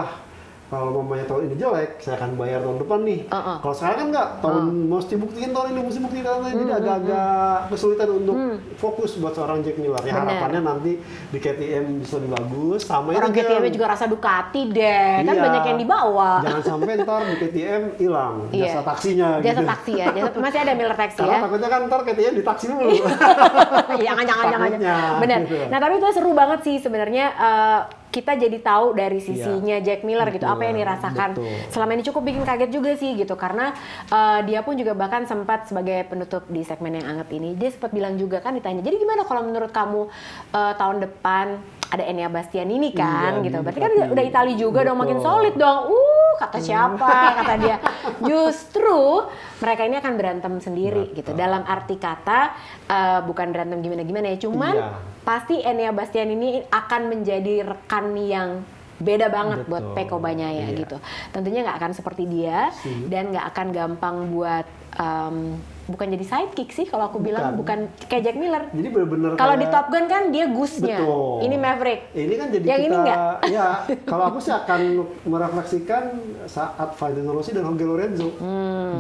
kalau mamanya tahun ini jelek, saya akan bayar tahun depan nih. Kalau sekarang kan nggak, mesti buktiin tahun ini, mesti buktiin tahun ini. Jadi agak-agak kesulitan untuk fokus buat seorang Jack Miller. Ya harapannya nanti di KTM bisa lebih bagus. Sama orang KTM juga rasa Ducati deh, kan banyak yang dibawa. Jangan sampai ntar di KTM hilang jasa taksinya. Jasa taksi ya, masih ada Miller Taxi ya. Karena takutnya kan ntar KTM ditaksi dulu. Jangan. Benar. Nah tapi itu seru banget sih sebenarnya. Kita jadi tahu dari sisinya Jack Miller gitu apa yang dirasakan. Selama ini cukup bikin kaget juga sih gitu karena dia pun juga bahkan sempat sebagai penutup di segmen yang anget ini dia sempat bilang juga kan ditanya jadi gimana kalau menurut kamu tahun depan ada Enea Bastianini kan gitu. Berarti kan udah Itali juga dong makin solid dong. Kata siapa? Kata dia. Justru mereka ini akan berantem sendiri gitu. Dalam arti kata bukan berantem gimana-gimana ya, cuman pasti Enea Bastianini akan menjadi rekan yang beda banget buat Betul. Peko Bagnaia gitu. Tentunya nggak akan seperti dia dan nggak akan gampang buat bukan jadi sidekick sih kalau aku bilang, bukan kayak Jack Miller. Jadi benar-benar kalau di Top Gun kan dia Goose-nya, betul. ini Maverick. Ini kan jadi yang kita, ini enggak? ya kalau aku sih akan merefleksikan saat Valentino Rossi dan Jorge Lorenzo.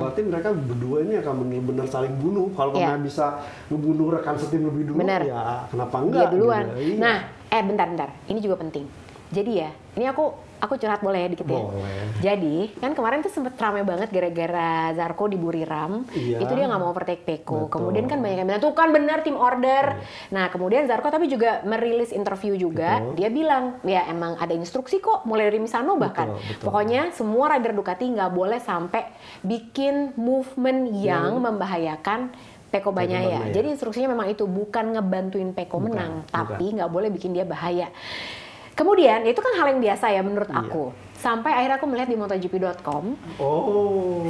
Berarti mereka berdua ini akan benar-benar saling bunuh. Kalau pemain bisa ngebunuh rekan setim lebih dulu, Bener. ya kenapa enggak? Dia duluan. Gitu. Iya. Nah, bentar. Ini juga penting. Jadi ya, ini aku curhat boleh ya dikit ya? Boleh. Jadi, kan kemarin tuh sempet rame banget gara-gara Zarco di Buriram. Iya. Itu dia nggak mau overtake Peko. Betul. Kemudian kan banyak yang bilang, tuh kan benar tim order. Nah, kemudian Zarco tapi juga merilis interview juga. Betul. Dia bilang, ya emang ada instruksi kok, mulai dari Misano bahkan. Betul. Pokoknya semua rider Ducati nggak boleh sampai bikin movement yang membahayakan Peko Bagnaia. Jadi instruksinya memang itu, bukan ngebantuin Peko menang, tapi nggak boleh bikin dia bahaya. Kemudian itu kan hal yang biasa ya menurut aku. Sampai akhirnya aku melihat di MotoGP.com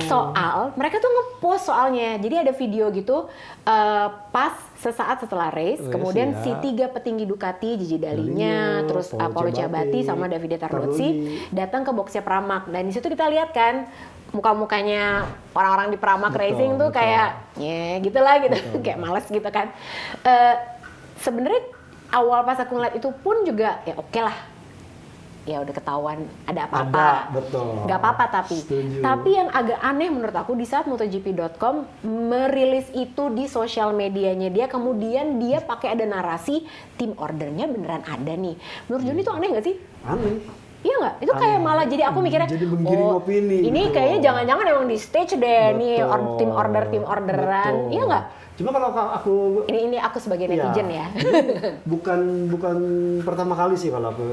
soal mereka tuh ngepost soalnya. Jadi ada video gitu pas sesaat setelah race, kemudian si 3 petinggi Ducati, Gigi Dall'Igna, terus Paolo Ciabatti sama Davide Tardozzi datang ke boxnya Pramac. Dan di situ kita lihat kan muka-mukanya orang-orang di Pramac Racing tuh kayak gitulah gitu, kayak males gitu kan. Sebenarnya awal pas aku ngeliat itu pun juga ya oke lah, ya udah ketahuan ada apa-apa, nggak apa-apa. Tapi yang agak aneh menurut aku di saat MotoGP.com merilis itu di sosial medianya dia, kemudian dia pakai ada narasi tim ordernya beneran ada nih. Menurut Joni itu aneh nggak sih? Aneh. Iya nggak? Itu kayak malah jadi aku mikirnya, jadi menggiring opini. Ini gitu kayaknya loh. jangan-jangan emang di stage deh nih tim orderan. Iya nggak? Cuma kalau aku ini aku sebagai netizen ya. bukan pertama kali sih kalau aku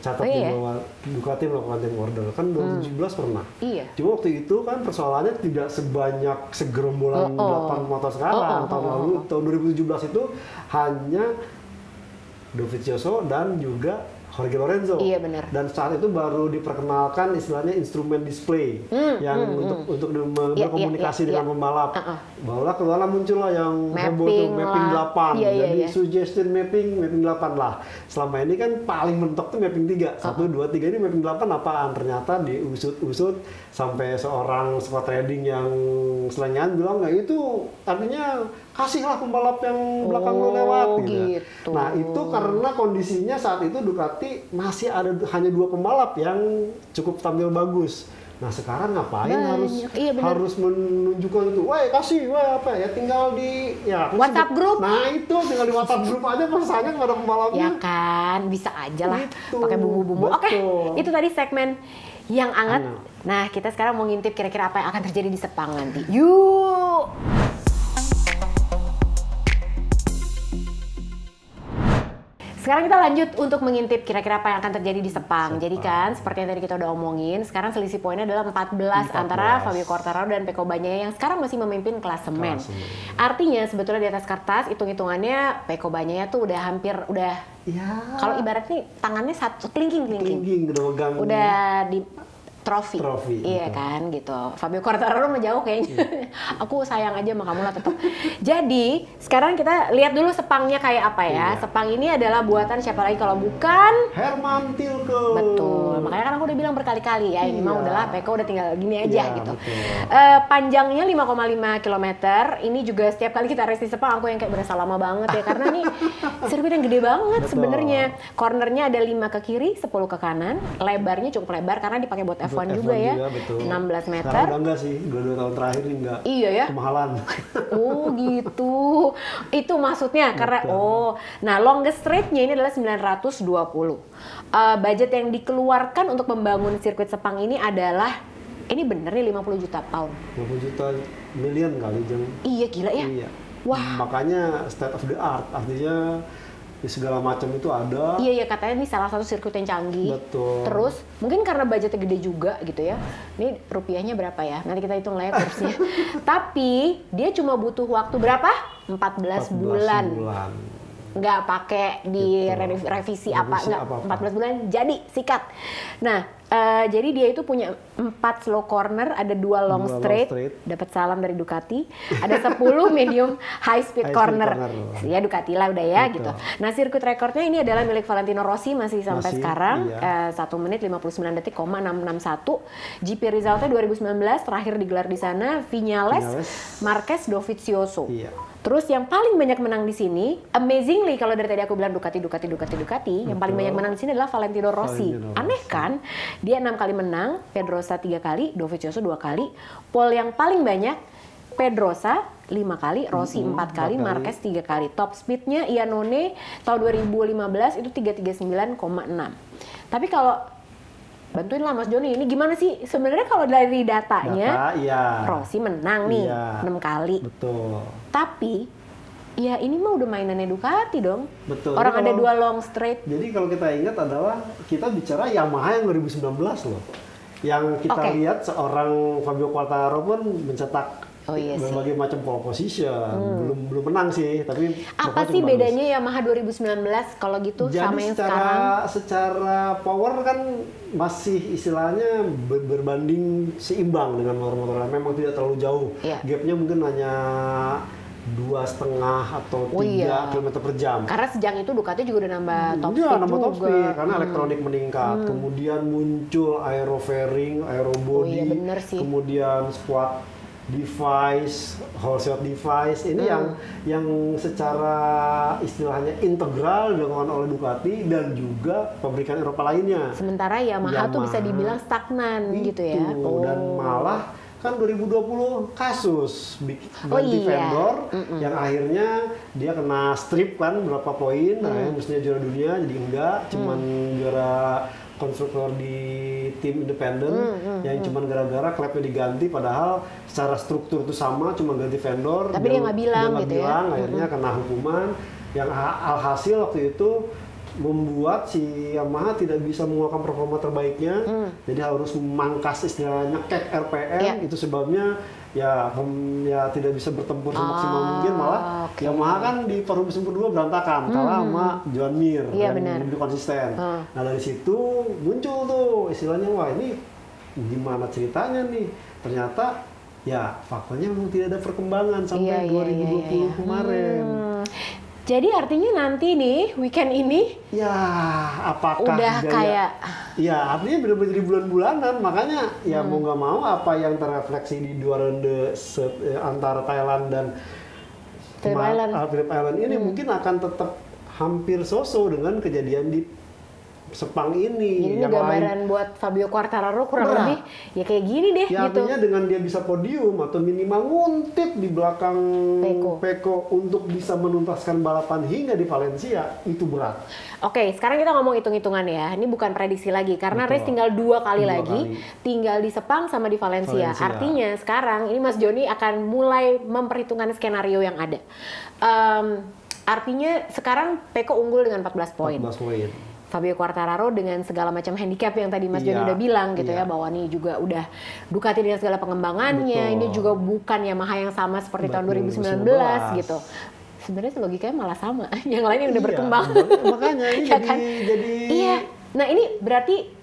catat bahwa Ducati melakukan tim order. Kan 2017 pernah. Iya. Cuma waktu itu kan persoalannya tidak sebanyak segerombolan 8 motor sekarang. Tahun lalu, tahun 2017 itu hanya Dovizioso dan juga Jorge Lorenzo. Iya benar. Dan saat itu baru diperkenalkan istilahnya instrumen display yang untuk berkomunikasi dengan pembalap. Barulah keluarlah muncullah yang heboh tuh mapping 8. Jadi suggestion mapping 8 lah. Selama ini kan paling mentok tuh mapping 3. 1 2 3 ini mapping 8 apaan? Ternyata diusut-usut sampai seorang squad trading yang selengean bilang nggak itu artinya kasihlah pembalap yang belakang lo lewat gitu. Nah itu karena kondisinya saat itu Ducati masih ada hanya 2 pembalap yang cukup tampil bagus. Nah sekarang ngapain harus menunjukkan itu? Wah kasih, wah apa ya tinggal di WhatsApp grup. Nah itu tinggal di WhatsApp grup aja pesannya nggak ada pembalapnya. Ya kan bisa aja lah pakai bumbu-bumbu. Oke, itu tadi segmen yang hangat. Nah kita sekarang mau ngintip kira-kira apa yang akan terjadi di Sepang nanti. Yuk. Sekarang kita lanjut untuk mengintip kira-kira apa yang akan terjadi di Sepang. Jadi kan, seperti yang tadi kita udah omongin, sekarang selisih poinnya adalah 14 antara Fabio Quartararo dan Peko Bagnaia yang sekarang masih memimpin klasemen. Artinya sebetulnya di atas kertas, hitung-hitungannya Peko Bagnaia tuh udah hampir, kalau ibaratnya tangannya satu kelingking. Udah di trofi iya betul. Kan gitu. Fabio Quartararo mah jauh kayaknya. Aku sayang aja sama kamu lah tetap. Jadi sekarang kita lihat dulu Sepangnya kayak apa ya. Sepang ini adalah buatan siapa lagi kalau bukan Hermann Tilke. Betul. Makanya kan aku udah bilang berkali-kali ya ini mah udahlah Peko udah tinggal gini aja gitu. Panjangnya 5,5 km. Ini juga setiap kali kita race di Sepang aku yang kayak berasa lama banget ya karena nih sirkuit yang gede banget sebenarnya. Cornernya ada 5 ke kiri, 10 ke kanan. Lebarnya cukup lebar karena dipakai buat F1 juga ya, betul. 16 meter. Sekarang udah enggak sih, 2 tahun terakhir ini enggak. Iya ya. Kemahalan. Oh gitu. Itu maksudnya karena nah longest straight-nya ini adalah 920. Budget yang dikeluarkan untuk membangun sirkuit Sepang ini adalah bener nih 50 juta pound. 50 juta million kali jeng. Iya gila ya. Iya. Wah. Makanya state of the art, artinya segala macam itu ada. Iya katanya ini salah satu sirkuit yang canggih. Betul. Terus mungkin karena budgetnya gede juga gitu ya. Ini rupiahnya berapa ya? Nanti kita hitung lah ya kursnya. Tapi dia cuma butuh waktu berapa? 14 bulan. Nggak pakai di revisi apa, nggak 14 bulan jadi sikat. Nah Jadi dia itu punya 4 slow corner, ada 2 long straight. Dapat salam dari Ducati. Ada 10 medium high speed corner. Ya Ducati lah udah ya. Betul. Gitu. Nah sirkuit recordnya ini adalah milik Valentino Rossi masih sampai sekarang. Iya. 1 menit 59 detik, 661. GP resultnya 2019 terakhir digelar di sana. Viñales, Marquez, Dovizioso. Iya. Terus yang paling banyak menang di sini, amazingly kalau dari tadi aku bilang Ducati, yang paling banyak menang di sini adalah Valentino Rossi. Aneh kan? Dia 6 kali menang, Pedrosa 3 kali, Dovizioso 2 kali. Pole yang paling banyak Pedrosa 5 kali, Rossi 4 kali, Marquez 3 kali. Top speednya Iannone tahun 2015 itu 339,6. Tapi kalau bantuin lah Mas Joni, ini gimana sih sebenarnya kalau dari datanya? Rossi menang nih 6 kali. Betul. Tapi ya ini mah udah mainannya Ducati dong. Betul. Orang ada 2 long straight. Jadi kalau kita ingat adalah kita bicara Yamaha yang 2019 loh. Yang kita lihat seorang Fabio Quartararo pun mencetak berbagai macam pole position. Belum menang sih, tapi apa sih bedanya Yamaha 2019 kalau gitu sama yang sekarang? Secara power kan masih istilahnya berbanding seimbang dengan motor-motor memang tidak terlalu jauh. Gapnya mungkin hanya 2,5 atau 3 km per jam. Karena sejak itu Ducati juga udah nambah top speed nambah top speed karena elektronik meningkat. Kemudian muncul aero fairing, aero body, kemudian squat device, whole shot device. Ini yang secara istilahnya integral dilakukan oleh Ducati dan juga pabrikan Eropa lainnya. Sementara Yamaha tuh bisa dibilang stagnan gitu ya. Dan malah kan 2020 kasus ganti vendor yang akhirnya dia kena strip kan berapa poin, mestinya juara dunia jadi enggak, cuman juara konstruktor di tim independen yang cuman gara-gara klepnya diganti padahal secara struktur itu sama, cuma ganti vendor. Tapi dia nggak bilang gitu ya. Akhirnya kena hukuman yang alhasil waktu itu membuat si Yamaha tidak bisa mengeluarkan performa terbaiknya, jadi harus memangkas istilahnya cek RPM. Itu sebabnya ya tidak bisa bertempur semaksimal mungkin, malah Yamaha kan di Forum Musim kedua berantakan kalah sama Joan Mir yang lebih konsisten. Nah dari situ muncul tuh istilahnya, wah ini gimana ceritanya nih, ternyata ya faktanya memang tidak ada perkembangan sampai 2020 kemarin. Jadi artinya nanti nih weekend ini ya apakah udah kayak ya artinya benar-benar jadi bulan-bulanan, makanya ya mau nggak mau apa yang terrefleksi di 2 ronde antara Thailand dan Phillip Island ini mungkin akan tetap hampir so-so dengan kejadian di Sepang ini. Ini yang gambaran buat Fabio Quartararo kurang lebih ya kayak gini deh ya, gitu. Artinya dengan dia bisa podium atau minimal nguntit di belakang Pecco untuk bisa menuntaskan balapan hingga di Valencia, itu berat. Oke, sekarang kita ngomong hitung-hitungan ya. Ini bukan prediksi lagi karena race tinggal 2 kali lagi, tinggal di Sepang sama di Valencia. Artinya sekarang ini Mas Joni akan mulai memperhitungkan skenario yang ada. Artinya sekarang Pecco unggul dengan 14 poin. Fabio Quartararo dengan segala macam handicap yang tadi Mas Joni udah bilang gitu ya, bahwa ini juga udah Ducati dengan segala pengembangannya. Ini juga bukan Yamaha yang sama seperti tahun 2019 gitu. Sebenarnya logikanya malah sama. Yang lain yang udah berkembang. Makanya ini jadi iya. Nah ini berarti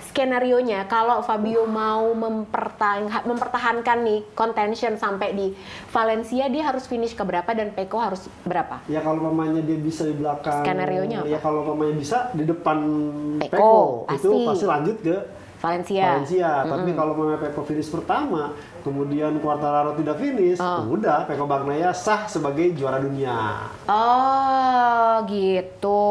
skenarionya kalau Fabio mau mempertahankan nih contention sampai di Valencia, dia harus finish ke berapa dan Pecco harus berapa? Ya kalau mamanya dia bisa di belakang. Skenarionya apa? Ya kalau mamanya bisa di depan Pecco itu pasti lanjut ke Valencia. Tapi kalau mamanya Pecco finish pertama, kemudian Quartararo tidak finish, udah Pecco Bagnaia sah sebagai juara dunia. Oh, gitu.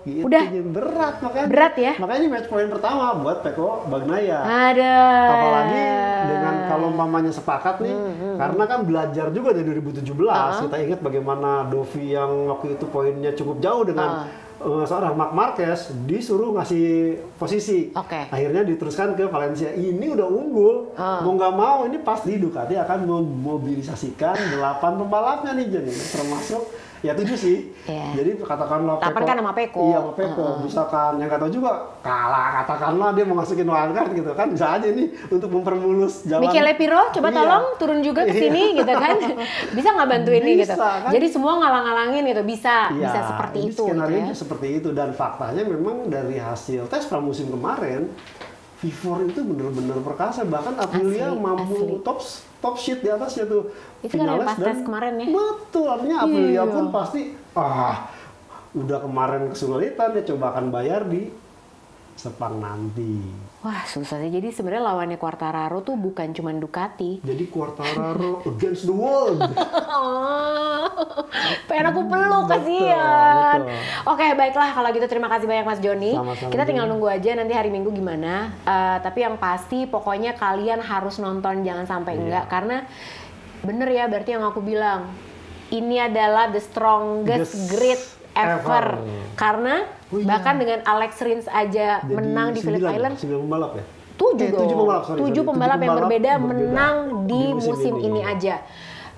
Udah berat makanya. Berat ya? Makanya match point pertama buat Pecco Bagnaia. Ada. Apalagi dengan kalau mamanya sepakat nih, karena kan belajar juga dari 2017. Kita ingat bagaimana Dovi yang waktu itu poinnya cukup jauh dengan seorang Marc Marquez disuruh ngasih posisi. Akhirnya diteruskan ke Valencia. Ini udah unggul. Mau nggak mau ini pasti Ducati akan memobilisasikan 8 pembalapnya nih, jadi termasuk ya 7 sih. Jadi katakanlah Pecco kan sama Pecco. Iya, sama Pecco. Misalkan yang nggak tahu juga kalah, katakanlah dia mau masukin wildcard gitu kan, bisa aja nih untuk mempermulus jalan. Michele Pirro coba tolong turun juga ke sini gitu kan. Bisa nggak bantuin nih gitu. Kan? Jadi semua ngalang-ngalangin gitu, bisa seperti itu. Skenario gitu ya. Seperti itu, dan faktanya memang dari hasil tes pramusim kemarin V4 itu bener-bener perkasa, bahkan Aprilia mampu top sheet di atasnya tuh. Itu kan yang pas tes kemarin ya? Betul, artinya Aprilia pun pasti udah kemarin kesulitan, dia coba akan bayar di Sepang nanti. Wah susah sih, jadi sebenarnya lawannya Quartararo tuh bukan cuma Ducati. Jadi Quartararo against the world. Pengen aku peluk, kasihan. Oke, baiklah kalau gitu terima kasih banyak Mas Joni. Sama-sama. Kita tinggal nunggu aja nanti hari Minggu gimana. Tapi yang pasti pokoknya kalian harus nonton, jangan sampai enggak. Karena bener ya, berarti yang aku bilang ini adalah the strongest grid ever. Karena bahkan dengan Alex Rins aja jadi menang di Phillip Island. 9 pembalap ya? 7 pembalap yang berbeda menang di musim ini aja.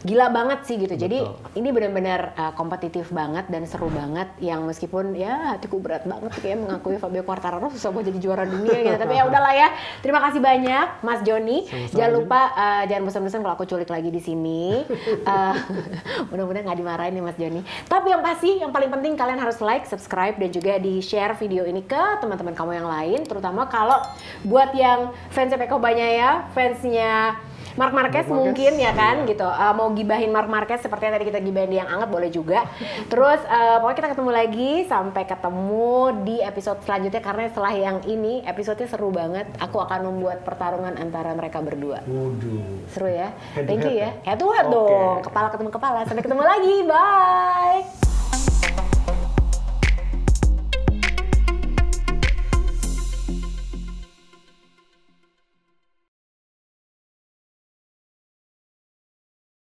Gila banget sih gitu. Jadi ini benar-benar kompetitif banget dan seru banget, yang meskipun ya hatiku berat banget kayak mengakui Fabio Quartararo susah buat jadi juara dunia gitu. Tapi ya udahlah ya. Terima kasih banyak Mas Joni. Jangan lupa jangan bosan-bosan kalau aku culik lagi di sini. Mudah-mudahan nggak dimarahin nih Mas Joni. Tapi yang pasti yang paling penting kalian harus like, subscribe dan juga di-share video ini ke teman-teman kamu yang lain, terutama kalau buat yang fansnya Peko Bagnaia, fansnya Marc Marquez mungkin ya kan gitu, mau gibahin Marc Marquez seperti yang tadi kita gibahin yang anget boleh juga. Terus pokoknya kita ketemu lagi, sampai ketemu di episode selanjutnya, karena setelah yang ini episodenya seru banget. Aku akan membuat pertarungan antara mereka berdua. Seru ya. Thank you ya. Head to head dong, kepala ketemu kepala. Sampai ketemu lagi, bye.